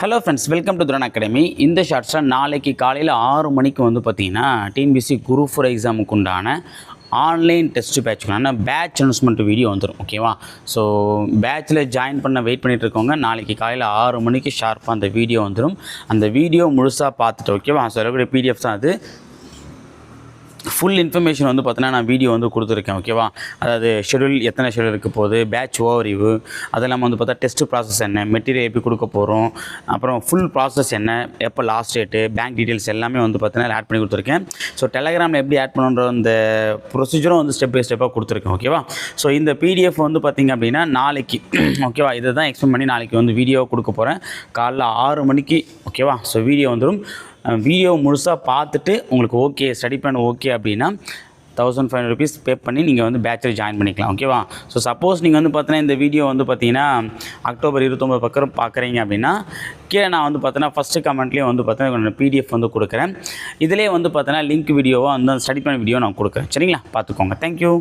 Hello friends, welcome to துரன் academy. இந்த ஷார்ட்ஸில் நாளைக்கு காலையில் 6 மணிக்கு பார்த்தீங்கன்னா டிஎன்பிஎஸ்சி குரூப் 4 எக்ஸாமுக்கு உண்டான ஆன்லைன் டெஸ்ட் பேட்ச்க்கான பேட்ச் அனௌன்ஸ்மெண்ட் வீடியோ வந்துடும். ஓகேவா? ஸோ பேட்சில் ஜாயின் பண்ண வெயிட் பண்ணிகிட்டு இருக்கவங்க நாளைக்கு காலையில் 6 மணிக்கு ஷார்ப்பாக அந்த வீடியோ வந்துடும். அந்த வீடியோ முழுசாக பார்த்துட்டு ஓகேவா, சொல்லக்கூடிய பிடிஎஃப் தான் அது. ஃபுல் இன்ஃபர்மேஷன் பார்த்தீங்கன்னா நான் வீடியோ கொடுத்துருக்கேன். ஓகேவா? அதாவது ஷெடியூல் எத்தனை ஷெடியூல் இருக்க போகுது, பேட்ச் ஓவர்வியூ, அதெல்லாம் பார்த்தா டெஸ்ட் ப்ராசஸ் என்ன, மெட்டீரியல் எப்படி கொடுக்க போகிறோம், அப்புறம் ஃபுல் ப்ராசஸ் என்ன, எப்போ லாஸ்ட் டேட்டு, பேங்க் டீட்டெயில்ஸ் எல்லாமே பார்த்தீங்கன்னா ஆட் பண்ணி கொடுத்துருக்கேன். ஸோ டெலகிராமில் எப்படி ஆட் பண்ணுன்ற அந்த ப்ரொசீஜரும் ஸ்டெப் பை ஸ்டெப்பாக கொடுத்துருக்கேன். ஓகேவா? ஸோ இந்த பிடிஎஃப் பார்த்திங்க அப்படின்னா நாளைக்கு ஓகேவா, இதை தான் எக்ஸ்பிளைன் பண்ணி நாளைக்கு வீடியோ கொடுக்க போகிறேன் காலைல 6 மணிக்கு. ஓகேவா? ஸோ வீடியோ வந்துடும். வீடியோ முழுசாக பார்த்துட்டு உங்களுக்கு ஓகே, ஸ்டடி பிளான் ஓகே அப்படின்னா 1500 rupees பே பண்ணி நீங்கள் பேட்சில் ஜாயின் பண்ணிக்கலாம். ஓகேவா? ஸோ சப்போஸ் நீங்கள் பார்த்தீங்கன்னா இந்த வீடியோ பார்த்தீங்கன்னா அக்டோபர் 29 பக்கம் பார்க்குறீங்க அப்படின்னா கீழே நான் பார்த்தீங்கன்னா ஃபஸ்ட்டு கமெண்ட்லேயே பார்த்தீங்கன்னா பிடிஎஃப் கொடுக்குறேன். இதிலே பார்த்தீங்கன்னா லிங்க் வீடியோவாக ஸ்டடி பிளான் வீடியோ நான் கொடுக்குறேன். சரிங்களா? பார்த்துக்கோங்க. தேங்க்யூ.